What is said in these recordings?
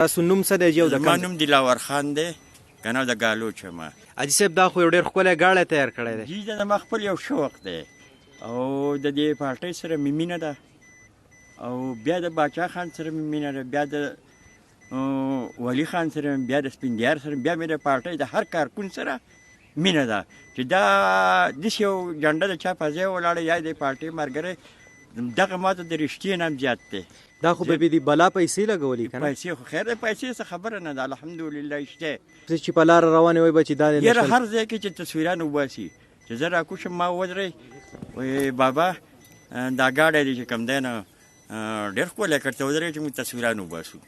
تاسو نوم څه دی؟ زما نوم دلاور خان دی، که نه د ګالوچ یم. حاجي صاحب دا خو یو ډېر ښکلی ګاډی تیار کړی دی. جی زما خپل یو شوق دی او د دې پارټۍ سره مې مینه ده او بیا د باچا خان سره مې مینه ده، بیا د ولي خان سره، بیا د سپندیار سره، بیا مې د پارټۍ د هر کارکون سره مینه ده چې دا داسې یو جنډه د چا په ځای ولاړه یا د پارټۍ ملګری دغه ماته د رښتیا نام زیات دی. دا خو به دې بلا پیسې لګولي که نه؟ پیسې خو خیر دی، پیسې څه خبره نه ده، الحمدلله شته. چې په لاره روانې وای به چې دا یاره هر ځای کې چې تصویران وباسي چې زه راکوشم ما ودرې وایي بابا دا ګاډی دی چې کوم دی نه ډېر ښکلی کړ ته ودرې چې موږ تصویران وباسو.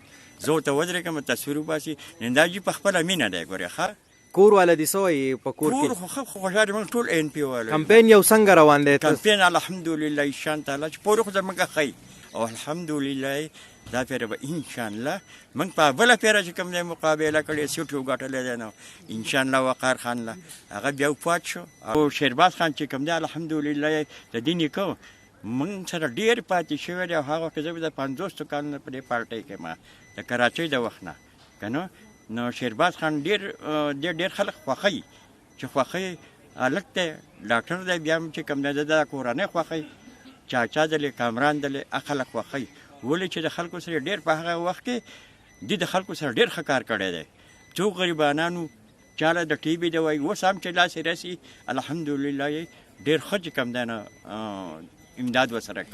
زه ورته ودرېږم تصویر وباسي. ننداجي په خپله مینه دی ګورې ښه. کور والا دې څه وایي په کور کې؟ کور خو ښه خوشحال موږ ټول NP والا. کمپین یو څنګه روان دی؟ کمپین الحمدلله انشاء تعالی چې پورې خو زموږ ښی او الحمدلله دا پیره به انشاءالله موږ په بله پیره چې کوم دی مقابله کړې سیټ وګټلی دی نو انشاءالله وقار خان له هغه بیا وفات شو او شیرباز خان چې کوم دی الحمدلله د دې نیکه موږ سره ډېر پاتې شوی دی او هغه وخت زه د 50 کالونو په دې پارټۍ کې ما د کراچۍ د وخت نه که نه نو شیرباز خان ډېر خلک خوښوي چې خوښوي هلک دی ډاکټر دی بیا هم چې کوم دی د کورنۍ خوښوي چاچا دلې کامران دلې خلک خوښوي ولې چې د خلکو سره ډېر په هغه وخت کې دې د خلکو سره ډېر ښه کار کړی دی. څو غریبانانو چاله د ټي بي دی وایي اوس هم چې لاسې رسي الحمدلله یې ډېر ښه چې کوم دی نه امداد ورسره کوي.